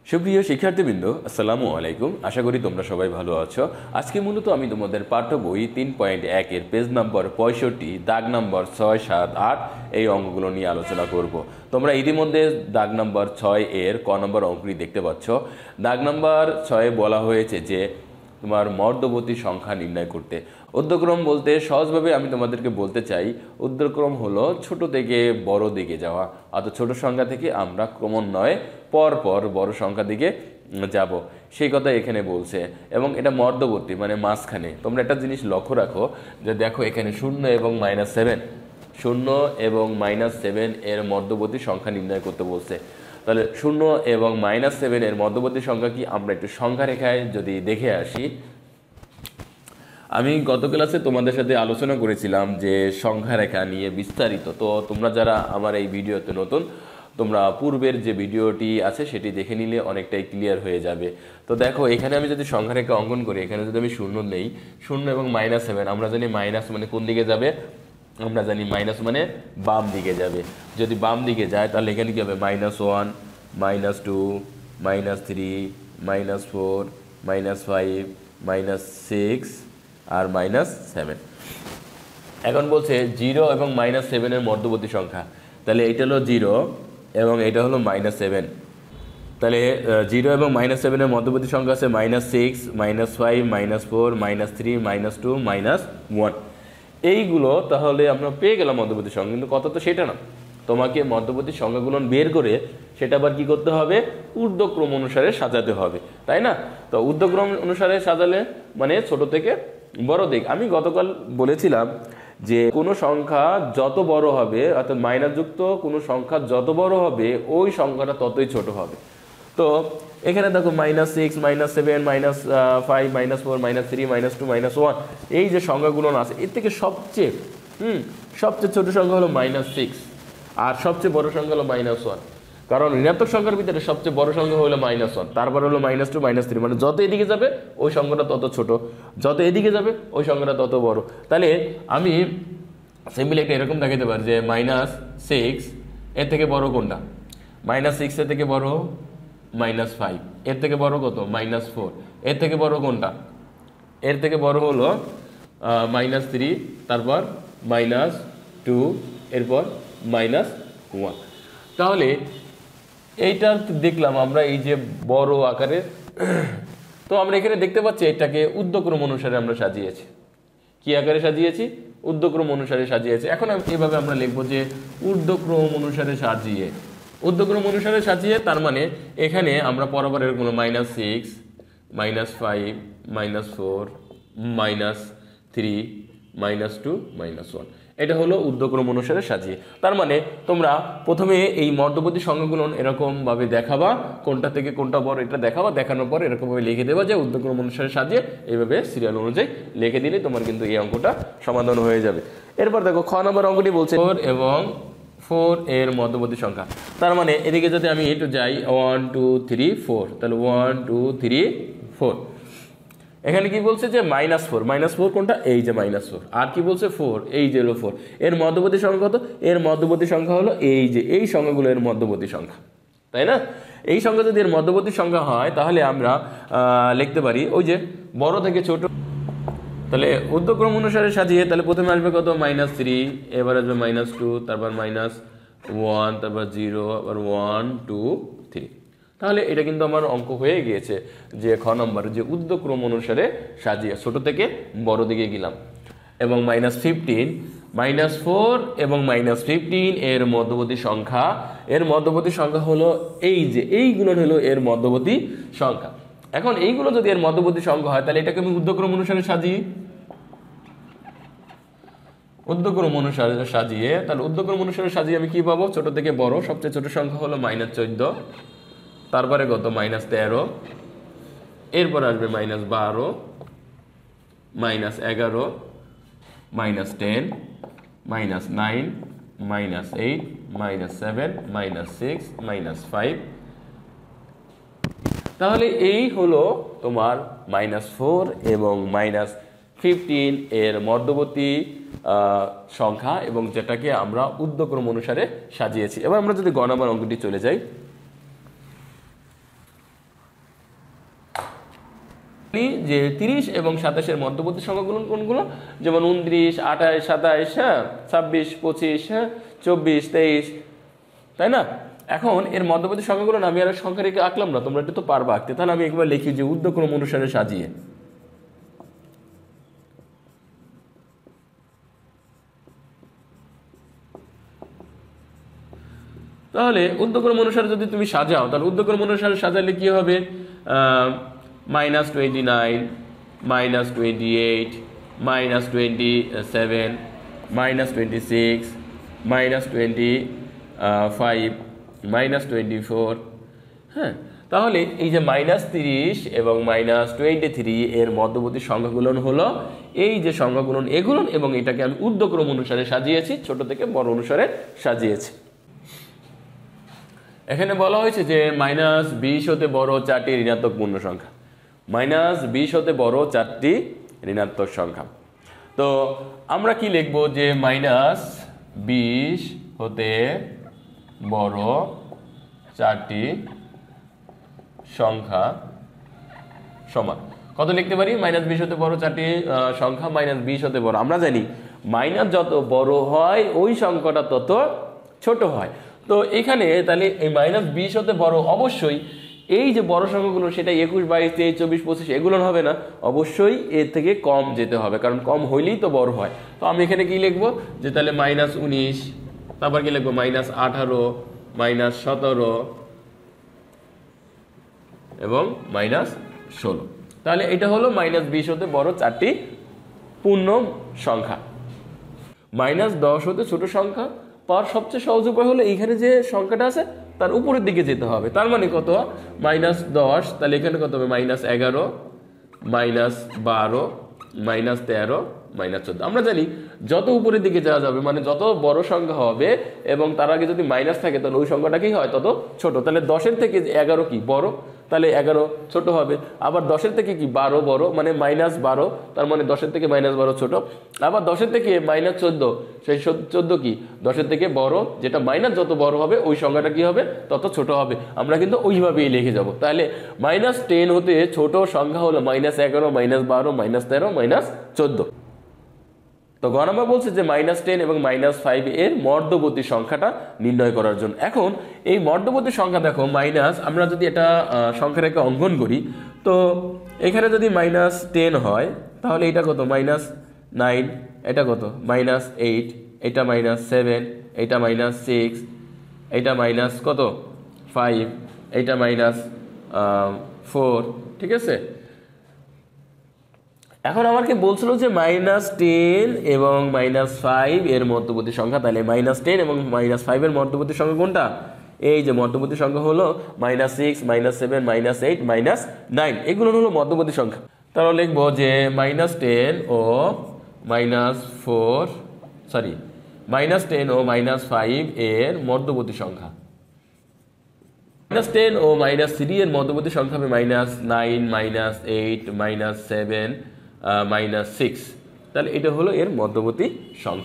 সুপ্রিয় শিক্ষার্থীবৃন্দ, আসসালামু আলাইকুম। আশা করি তোমরা সবাই ভালো আছো। আজকে মূলত আমি তোমাদের পাঠ্য বই 3.1 এর পেজ নম্বর 65, দাগ নম্বর 6, 7, 8 এই অঙ্কগুলো নিয়ে আলোচনা করব। তোমরা ইতিমধ্যে দাগ নম্বর 6 এর ক নম্বর অঙ্কটি দেখতে পাচ্ছ। দাগ নম্বর 6 বলা হয়েছে যে তোমার মধ্যবর্তী সংখ্যা নির্ণয় করতে। ঊর্ধ্বক্রম বলতে সহজভাবে আমি তোমাদেরকে বলতে চাই, ঊর্ধ্বক্রম হলো ছোট থেকে বড় দিকে যাওয়া, অর্থাৎ ছোট সংখ্যা থেকে আমরা ক্রমান্বয়ে পর পর বড় সংখ্যা দিকে যাব, সেই কথা এখানে বলছে। এবং এটা মধ্যবর্তী মানে মাঝখানে। তোমরা একটা জিনিস লক্ষ্য রাখো যে দেখো এখানে 0 এবং -7, 0 এবং -7 এর মধ্যবর্তী সংখ্যা নির্ণয় করতে বলছে। তাহলে 0 এবং -7 এর মধ্যবর্তী সংখ্যা কি আমরা একটু সংখ্যা রেখায় যদি দেখে আসি। আমি গত ক্লাসে তোমাদের সাথে আলোচনা করেছিলাম যে সংখ্যা রেখা নিয়ে বিস্তারিত। তো তোমরা যারা আমার এই ভিডিওতে নতুন, তোমরা পূর্বের যে ভিডিওটি আছে সেটি দেখে নিলে অনেকটাই ক্লিয়ার হয়ে যাবে। তো দেখো এখানে আমি যদি সংখ্যা রেখা অঙ্কন করি, এখানে যদি আমি 0 নেই, 0 এবং -7, আমরা জানি মাইনাস মানে কোন দিকে যাবে, আমরা জানি মাইনাস মানে বাম দিকে যাবে। যদি বাম দিকে যায় তাহলে এখানে কি হবে, -1, -2, -3, -4, -5, -6 আর -7। এখন বলছে 0 এবং -7 এর মধ্যবর্তী সংখ্যা। তাহলে এটা হলো 0 এবং এটা হলো -7। তাহলে 0 এবং -7 এর মধ্যবর্তী সংখ্যা আছে -6, -5, -4, -3, -2, -1। এইগুলো তাহলে আমরা পেয়ে গেলাম মধ্যবর্তী সংখ্যা, কিন্তু কত তো সেটা না। তোমাকে মধ্যবর্তী সংখ্যাগুলো বের করে সেটা আবার কি করতে হবে, ঊর্ধ্বক্রম অনুসারে সাজাতে হবে, তাই না? তো ঊর্ধ্বক্রম অনুসারে সাজালে মানে ছোট থেকে বড় দিক। আমি গতকাল বলেছিলাম যে কোনো সংখ্যা যত বড় হবে, অর্থাৎ মাইনাস যুক্ত কোনো সংখ্যা যত বড় হবে ওই সংখ্যাটা ততই ছোট হবে। তো এখানে দেখো -6, -7, -5, -4, -3, -2, -1 এই যে সংখ্যাগুলো আছে এর থেকে সবচেয়ে ছোট সংখ্যা হলো -6, আর সবচেয়ে বড় সংখ্যা হলো -1। কারণ ঋণাত্মক সংখ্যার ভিতরে সবচেয়ে বড় সংখ্যা হলো -1, তারপর হলো -2, -3, মানে যত এদিকে যাবে ওই সংখ্যাটা তত ছোট, যত এদিকে যাবে ওই সংখ্যাটা তত বড়। তাহলে আমি সিম্পলি একটা এরকম দেখাতে পারি যে -6 এর থেকে বড় কোনটা, -6 এর থেকে বড় -5, এর থেকে বড় কত -4, এর থেকে বড় কোনটা, এর থেকে বড় হলো -3, তারপর -2, এরপর -1। তাহলে এইটা দেখলাম আমরা এই যে বড় আকারের। তো আমরা এখানে দেখতে পাচ্ছি এটাকে ঊর্ধ্বক্রম অনুসারে আমরা সাজিয়েছি। কি আকারে সাজিয়েছি, ঊর্ধ্বক্রম অনুসারে সাজিয়েছি। এখন এভাবে আমরা লিখবো যে ঊর্ধ্বক্রম অনুসারে সাজিয়ে, ঊর্ধ্বক্রম অনুসারে সাজিয়ে, তার মানে এখানে আমরা বরাবর এরকম -6, -5, -4, -3, -2, -1, এটা হলো ঊর্ধ্বক্রম অনুসারে সাজিয়ে। তার মানে তোমরা প্রথমে এই মধ্যবর্তী সংখ্যাগুলো এরকমভাবে দেখাবা, কোনটা থেকে কোনটা বড় এটা দেখাবা, দেখানোর পর এরকমভাবে লিখে দেবা যে ঊর্ধ্বক্রম অনুসারে সাজিয়ে, এইভাবে সিরিয়াল অনুযায়ী লিখে দিলে তোমার কিন্তু এই অঙ্কটা সমাধান হয়ে যাবে। এরপর দেখো খ নম্বর অঙ্কটি বলছে 4 এবং 4 এর মধ্যবর্তী সংখ্যা। তার মানে এদিকে যদি আমি একটু যাই 1, 2, 3, 4, তাহলে 1, 2, 3, 4। এখানে কি বলছে যে -4 কোনটা, এই যে -4। আর কি বলছে 4, এই যে হলো 4। এর মধ্যবর্তী সংখ্যা কত, এর মধ্যবর্তী সংখ্যা হলো এই যে এই সংখ্যাগুলো এর মধ্যবর্তী সংখ্যা, তাই না? এই সংখ্যা যদি এর মধ্যবর্তী সংখ্যা হয় তাহলে আমরা লিখতে পারি ওই যে বড় থেকে ছোট। তাহলে ঊর্ধ্বক্রম অনুসারে সাজিয়ে তাহলে প্রথমে আসবে কত, -3, এবার আসবে -2, তারপর -1, তারপর 0, আবার 1, 2, 3। তাহলে এটা কিন্তু আমার অঙ্ক হয়ে গিয়েছে যে খ নম্বর, যে ঊর্ধ্বক্রম অনুসারে সাজিয়ে ছোট থেকে বড় দিকে গেলাম। এবং -15, -4 এবং -15 এর মধ্যবর্তী সংখ্যা, এর মধ্যবর্তী সংখ্যা হলো এই যে এইগুলো হলো এর মধ্যবর্তী সংখ্যা। এখন এইগুলো যদি এর মধ্যবর্তী সংখ্যা হয় তাহলে এটাকে আমি ঊর্ধ্বক্রম অনুসারে সাজিয়ে, ঊর্ধ্বক্রম অনুসারে সাজিয়ে, তাহলে ঊর্ধ্বক্রম অনুসারে সাজিয়ে আমি কি পাবো, ছোট থেকে বড় সবচেয়ে ছোট সংখ্যা হলো -14, তারপরে কত -13, এরপর আসবে -12, -11, -10, -9, -8, -7, -6, -5। তাহলে এই হলো তোমার -4 এবং -15 এর মধ্যবর্তী সংখ্যা, এবং যেটাকে আমরা ঊর্ধ্বক্রম অনুসারে সাজিয়েছি। এবার আমরা যদি গ নম্বর অঙ্কটি চলে যাই, যে 30 এবং 27-এর মধ্যবর্তী সংখ্যাগুলো কোনগুলো, যেমন 29, 28, 27, হ্যাঁ, 26, 25, হ্যাঁ, 24, 23, তাই না? এখন এর মধ্যবর্তী সংখ্যাগুলো আমি আর সংখ্যা রেখে আঁকলাম না, তোমরা এটা তো পারবা আঁকতে। তাহলে আমি একবার লিখি যে ঊর্ধ্বক্রম অনুসারে সাজিয়ে। তাহলে ঊর্ধ্বক্রম অনুসারে যদি তুমি সাজাও, তাহলে ঊর্ধ্বক্রম অনুসারে সাজালে কি হবে? -29, -28, -27, -26, -25, -24, হ্যাঁ। তাহলে এই যে -30 এবং -23 এর মধ্যবর্তী সংখ্যাগুলো হলো এই যে সংখ্যাগুলো এগুলো, এবং এটাকে আমি ঊর্ধ্বক্রম অনুসারে সাজিয়েছি, ছোট থেকে বড় অনুসারে সাজিয়েছি। এখানে বলা হয়েছে যে -20 হতে বড় 4টি ঋণাত্মক পূর্ণ সংখ্যা, -20 হতে বড় 4টি ঋণাত্মক সংখ্যা। তো আমরা কি লিখব যে -20 হতে বড় 4টি সংখ্যা সমান কত লিখতে পারি? -20 হতে বড় 4টি সংখ্যা -20 হতে বড়, আমরা জানি মাইনাস যত বড় হয় ওই সংখ্যাটা তত ছোট হয়। তো এখানে তাহলে এই -20 হতে বড় অবশ্যই এই যে বড় সংখ্যাগুলো সেটা 21, 22, 23, 24, 25 এগুলো হবে না, অবশ্যই এর থেকে কম যেতে হবে, কারণ কম হইলেই তো বড় হয়। তো আমি এখানে কি লিখবো যে তাহলে -19, তারপর কি লিখবো -18, -17 এবং -16। তাহলে এটা হলো -20 হতে বড় 4টি পূর্ণ সংখ্যা। -10 হতে ছোট সংখ্যা পাওয়ার সবচেয়ে সহজ উপায় হলো এইখানে যে সংখ্যাটা আছে তার উপরের দিকে যেতে হবে। তার মানে কত? -10, তাহলে এখানে কত হবে? -11, -12, -13, -14। আমরা জানি যত উপরের দিকে যাওয়া যাবে মানে যত বড় সংখ্যা হবে এবং তার আগে যদি মাইনাস থাকে তাহলে ওই সংখ্যাটা কি হয়? তত ছোট। তাহলে 10-এর থেকে 11 কি বড়, তাহলে 11 ছোট হবে। আবার 10-এর থেকে কি 12 বড়, মানে -12, তার মানে 10-এর থেকে -12 ছোট। আবার 10-এর থেকে -14, সেই 14 কি 10-এর থেকে বড়, যেটা মাইনাস যত বড় হবে ওই সংখ্যাটা কি হবে? তত ছোট হবে। আমরা কিন্তু ওইভাবেই লিখে যাব। তাহলে -10 হতে ছোট সংখ্যা হলো -11, -12, -13, -14। তো গ নাম্বার বলছে যে -10 এবং -5 এর মধ্যবর্তী সংখ্যাটা নির্ণয় করার জন্য। এখন এই মধ্যবর্তী সংখ্যা দেখো আমরা যদি এটা সংখ্যা রেখে অঙ্কন করি, তো এখানে যদি -10 হয় তাহলে এটা কত? -9, এটা কত? -8, এটা -7, এটা -6, এটা মাইনাস কত? 5, এটা -4, ঠিক আছে। এখন আমাকে বলছিল যে -10 এবং -5 এর মধ্যবর্তী সংখ্যা, তাহলে -10 এবং -5 এর মধ্যবর্তী সংখ্যা কোনটা? এই যে মধ্যবর্তী সংখ্যা হলো -6, -7, -8, -9, এগুলো হলো মধ্যবর্তী সংখ্যা। তাহলে লিখবো যে -10 ও -5 এর মধ্যবর্তী সংখ্যা। -10 ও -3 এর মধ্যবর্তী সংখ্যা হবে -9, -8, -7, -6। তাহলে এটা হলো এর মধ্যবর্তী সংখ্যা।